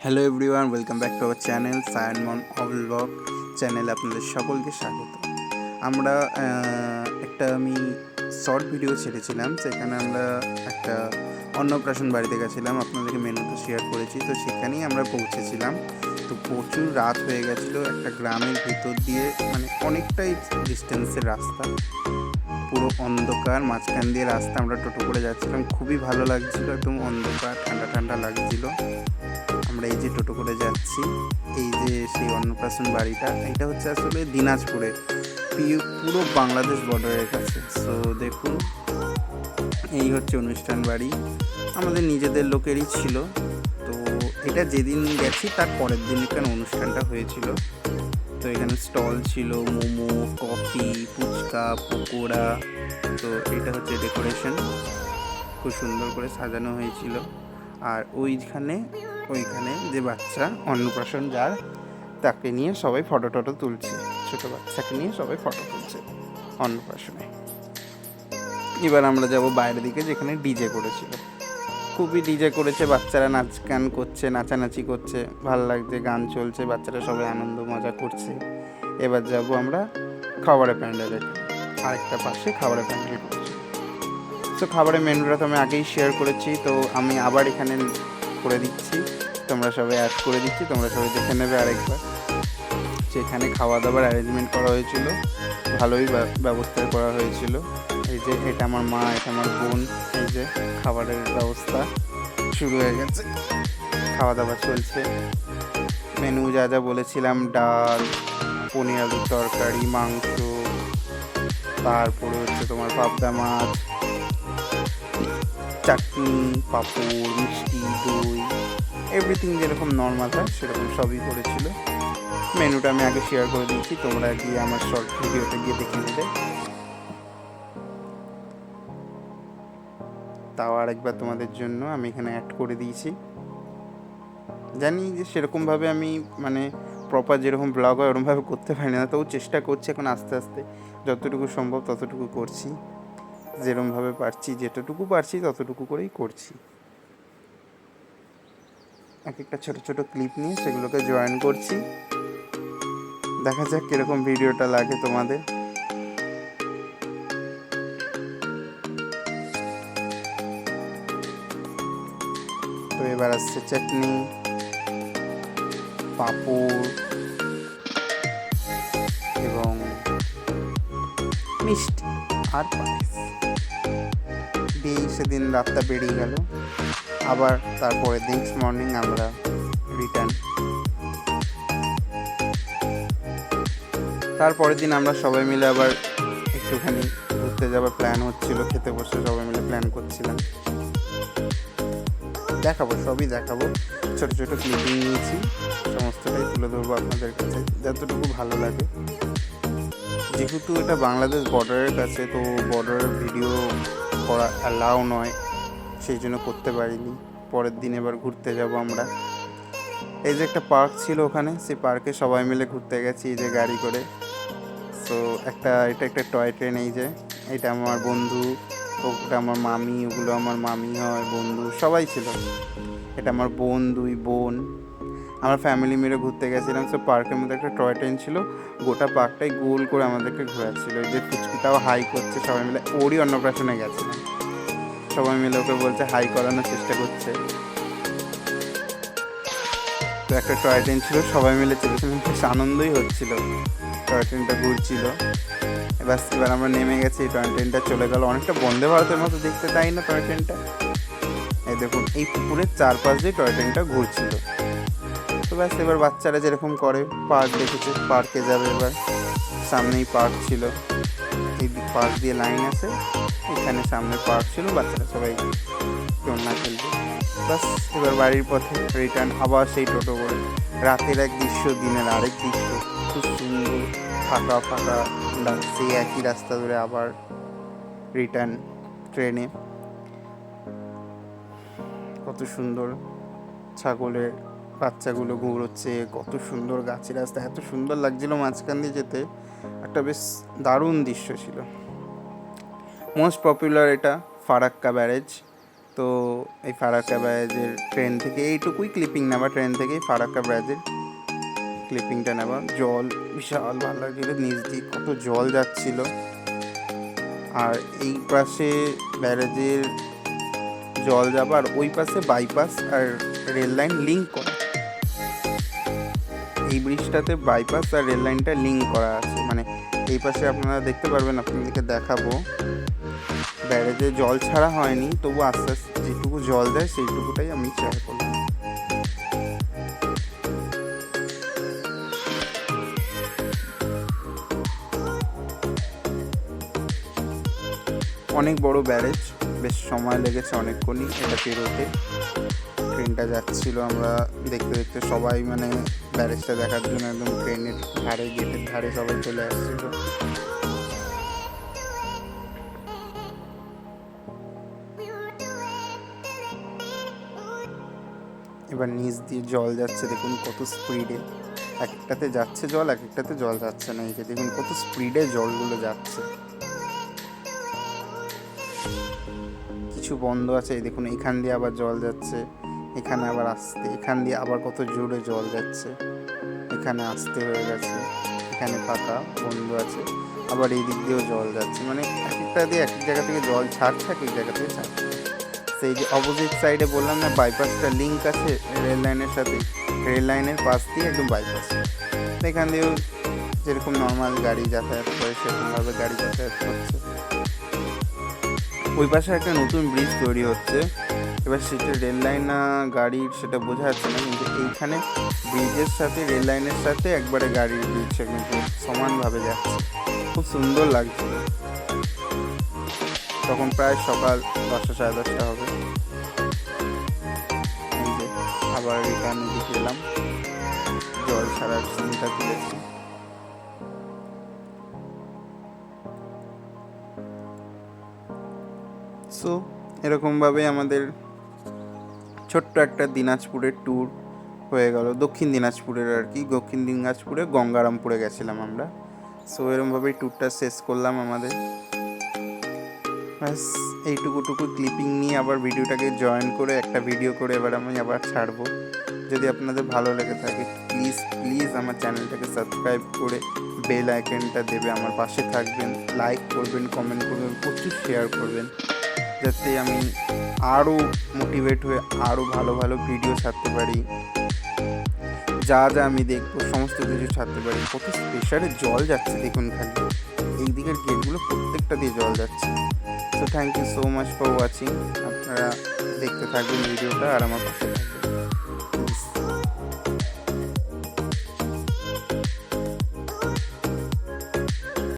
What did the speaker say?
Hello everyone, welcome back to our channel সায়নমন blog চ্যানেলে আপনাদের সকলকে স্বাগত। আমরা আমি শর্ট ভিডিও ছেড়েছিলাম, সেখানে আমরা একটা অন্নপ্রাশন বাড়িতে গেছিলাম, আপনাদেরকে মেনুটা শেয়ার করেছি। তো সেখানেই আমরা পৌঁছেছিলাম। তো প্রচুর রাত হয়ে গেছিলো, একটা গ্রামের ভিতর দিয়ে, মানে অনেকটাই ডিস্টেন্সের রাস্তা, পুরো অন্ধকার, মাঝখান দিয়ে রাস্তা, আমরা টোটো করে যাচ্ছিলাম, খুবই ভালো লাগছিলো, একদম অন্ধকার, ঠান্ডা ঠান্ডা লাগছিলো। আমরা এই যে টোটো করে যাচ্ছি, এই যে সেই অন্নপ্রাশন বাড়িটা, এটা হচ্ছে আসলে দিনাজপুরে, পুরো বাংলাদেশ বর্ডারের কাছে। সো দেখুন, এই হচ্ছে অনুষ্ঠান বাড়ি, আমাদের নিজেদের লোকেরই ছিল। তো এটা যেদিন গেছি তার পরের দিন এখানে অনুষ্ঠানটা হয়েছিল। তো এখানে স্টল ছিল, মোমো, কফি, ফুচকা, পকোড়া। তো এটা হচ্ছে ডেকোরেশন, খুব সুন্দর করে সাজানো হয়েছিল। আর ওইখানে যে বাচ্চা অন্নপ্রাশন যার, তাকে নিয়ে সবাই ফটো টটো তুলছে, ছোটো বাচ্চাকে নিয়ে সবাই ফটো তুলছে অন্নপ্রাশনে। এবার আমরা যাব বাইরের দিকে, যেখানে ডিজে করেছিল, খুবই ডিজে করেছে, বাচ্চারা নাচ গান করছে, নাচানাচি করছে, ভালো লাগছে, গান চলছে, বাচ্চারা সবাই আনন্দ মজা করছে। এবার যাব আমরা খাবারের প্যান্ডেলে, আরেকটা পাশে খাবারের প্যান্ডেল করছি। তো খাবারের মেনুটা তো আমি আগেই শেয়ার করেছি, তো আমি আবার এখানে করে দিচ্ছি, তোমরা সবাই অ্যাড করে দিচ্ছি, তোমরা সবাই দেখে নেবে আরেকবার। সেখানে খাওয়া দাওয়ার অ্যারেঞ্জমেন্ট করা হয়েছিল, ভালোই ব্যবস্থা করা হয়েছিল। এই যে এটা আমার মা, এটা আমার বোন, এই যে খাবারের ব্যবস্থা শুরু হয়ে গেছে, খাওয়া দাওয়া চলছে। মেনু যা যা বলেছিলাম, ডাল, পনির আলুর তরকারি, মাংস, তারপরে হচ্ছে তোমার পাবদা মাছ, চাটনি, পাঁপড়, মিষ্টি, দই, এভরিথিং যেরকম নর্মাল হয় সেরকম সবই করেছিল। মেনুটা আমি আগে শেয়ার করে দিয়েছি, তোমরা গিয়ে আমার শর্ট ভিডিওতে গিয়ে দেখে নেবে। তাও আরেকবার তোমাদের জন্য আমি এখানে অ্যাড করে দিয়েছি। জানি যে সেরকমভাবে আমি মানে প্রপার যেরকম ব্লগ হয় ওরকমভাবে করতে পারি না, তবু চেষ্টা করছি এখন আস্তে আস্তে, যতটুকু সম্ভব ততটুকু করছি, যেরকমভাবে পারছি, যেটুকু পারছি ততটুকু করেই করছি। এক একটা ছোটো ছোটো ক্লিপ নিয়ে সেগুলোকে জয়েন করছি, দেখা যাক কীরকম ভিডিওটা লাগে তোমাদের। তো এবার আসছে চাটনি, পাঁপড় এবং মিষ্টি আর পায়েস দিয়েই সেদিন রাতটা বেরিয়ে গেল। আবার তারপরে নেক্সট মর্নিং আমরা রিটার্ন। তারপরের দিন আমরা সবাই মিলে আবার একটুখানি ঘুরতে যাওয়ার প্ল্যান হচ্ছিল, খেতে বসে সবাই মিলে প্ল্যান করছিলাম। দেখাবো, সবই দেখাবো, ছোটো ছোটো ক্লিপিং নিয়েছি, সমস্তটাই তুলে ধরবো আপনাদের কাছে যতটুকু ভালো লাগে। যেহেতু এটা বাংলাদেশ বর্ডারের কাছে, তো বর্ডারের ভিডিও করা অ্যালাউ নয়, সেই জন্য করতে পারিনি। পরের দিন এবার ঘুরতে যাব আমরা। এই যে একটা পার্ক ছিল ওখানে, সেই পার্কে সবাই মিলে ঘুরতে গেছি এই যে গাড়ি করে। তো এটা একটা টয় ট্রেন, এই যে এটা আমার বন্ধু, ওটা আমার মামি, ওগুলো আমার মামি হয়, বন্ধু সবাই ছিল। এটা আমার বোন, দুই বোন, আমরা ফ্যামিলি মিলে ঘুরতে গেছিলাম। সো পার্কের মধ্যে একটা টয় ট্রেন ছিল, গোটা পার্কটাই গোল করে আমাদেরকে ঘোরাচ্ছিল। এই যে ফুচকিটাও হাই করছে সবাই মিলে, ওরই অন্নপ্রাশনে গেছিলাম, সবাই মিলে ওকে বলছে, হাই করানোর চেষ্টা করছে। তো একটা টয় ট্রেন ছিল, সবাই মিলে চেপেছিলাম, বেশ আনন্দই হচ্ছিল, টয় ট্রেনটা ঘুরছিল। এবার আমরা নেমে গেছি, এই টয় ট্রেনটা চলে গেল, অনেকটা বন্দে ভারতের মতো দেখতে, তাই না টয় ট্রেনটা? এই দেখুন, এই পুকুরের চারপাশ দিয়ে টয় ট্রেনটা ঘুরছিল। তো ব্যাস, এবার বাচ্চারা যেরকম করে, পার্ক দেখেছে, পার্কে যাবে। এবার সামনেই পার্ক ছিল, এই পার্ক দিয়ে লাইন আছে, এখানে সামনে পার্ক ছিল, বাচ্চারা সবাই দোলনা খেলবে। বাস, এবার বাড়ির পথে রিটার্ন, আবার সেই টোটো করে। রাতের এক দৃশ্য, দিনের আরেক দৃশ্য, খুব সুন্দর, ফাঁকা ফাঁকা, সেই একই রাস্তা ধরে আবার রিটার্ন ট্রেনে। কত সুন্দর ছাগলের বাচ্চাগুলো ঘুরোচ্ছে, কত সুন্দর গাছের রাস্তা, এত সুন্দর লাগছিল মাঝখান দিয়ে যেতে, একটা বেশ দারুণ দৃশ্য ছিল। মোস্ট পপুলার এটা ফারাক্কা ব্যারেজ, তো এই ফারাক্কা ব্যারাজের ট্রেন থেকে এইটুকুই ক্লিপিং নেওয়া, ট্রেন থেকেই ফারাক্কা ব্যারাজের ক্লিপিংটা নেওয়া। জল বিশাল ভালো লাগছিল, নিচ দিয়ে কত জল যাচ্ছিল। আর এই পাশে ব্যারাজের জল যাবার, ওই পাশে বাইপাস আর রেল লাইন লিঙ্ক করা। এই ব্রিজটাতে বাইপাস আর রেল লাইনটা লিঙ্ক করা আছে, মানে এই পাশে আপনারা দেখতে পারবেন, আপনাদেরকে দেখাবো। ব্যারেজে জল ছাড়া হয়নি, তবু আস্তে আস্তে যেটুকু জল দেয় সেইটুকুটাই আমি শেয়ার করলাম। অনেক বড় ব্যারেজ, বেশ সময় লেগেছে অনেকক্ষণই এটা পেরোতে। ট্রেনটা যাচ্ছিল, আমরা দেখতে দেখতে সবাই মানে ব্যারেজটা দেখার জন্য একদম ট্রেনের ধারে, গেটের ধারে সবাই চলে আসছিল। এবার নিচ দিয়ে জল যাচ্ছে, দেখুন কত স্পিডে। এক একটাতে যাচ্ছে জল, এক একটাতে জল যাচ্ছে না। এই যে দেখুন কত স্পিডে জলগুলো যাচ্ছে। কিছু বন্ধ আছে, এই দেখুন এখান দিয়ে আবার জল যাচ্ছে, এখানে আবার আসতে, এখান দিয়ে আবার কত জোরে জল যাচ্ছে, এখানে আসতে হয়ে গেছে, এখানে ফাঁকা বন্ধ আছে, আবার এই দিক দিয়েও জল যাচ্ছে। মানে এক একটা দিয়ে এক এক জায়গা থেকে জল ছাড়ছে, এক এক জায়গা থেকে ছাড়ছে। সেই যে অপোজিট সাইডে বললাম না বাইপাসটা লিঙ্ক আছে রেল লাইনের সাথে, রেল লাইনের পাশ দিয়ে একদম বাইপাস। এখান দিয়েও যেরকম নর্মাল গাড়ি যাতায়াত করে সেরকমভাবে গাড়ি যাতায়াত করছে। ওই পাশে একটা নতুন ব্রিজ তৈরি হচ্ছে, এবার সেটা রেল লাইন না গাড়ির সেটা বোঝা যাচ্ছে না, কিন্তু এইখানে ব্রিজের সাথে রেল লাইনের সাথে একবারে গাড়ির ব্রিজটা কিন্তু সমানভাবে যাচ্ছে, খুব সুন্দর লাগছিল। তখন প্রায় সকাল 10টা সাড়ে 10টা হবে। এই যে আবার এখানে দিকে এলাম, জল ছাড়ার সিনটা তুলেছি। সো এরকমভাবে আমাদের ছোট্ট একটা দিনাজপুরের ট্যুর হয়ে গেল, দক্ষিণ দিনাজপুরের আর কি। দক্ষিণ দিনাজপুরে গঙ্গারামপুরে গেছিলাম আমরা। সো এরকমভাবেই ট্যুরটা শেষ করলাম আমাদের। ব্যাস এইটুকু ক্লিপিং নিয়ে আবার ভিডিওটাকে জয়েন করে একটা ভিডিও করে এবার আমি আবার ছাড়বো। যদি আপনাদের ভালো লেগে থাকে প্লিজ আমার চ্যানেলটাকে সাবস্ক্রাইব করে বেল আইকনটা দেবে, আমার পাশে থাকবেন, লাইক করবেন, কমেন্ট করবেন, প্রচুর শেয়ার করবেন, যাতে আমি আরও মোটিভেট হয়ে আরও ভালো ভালো ভিডিও ছাড়তে পারি। যা যা আমি দেখবো সমস্ত কিছু ছাড়তে পারি। কত প্রেশারে জল যাচ্ছে দেখুন, খালি এই দিকের গেটগুলো প্রত্যেকটা দিয়ে জল যাচ্ছে। So thank you so much for watching. আপনারা দেখতে থাকবেন ভিডিওটা আর আমার পাশে থাকবেন।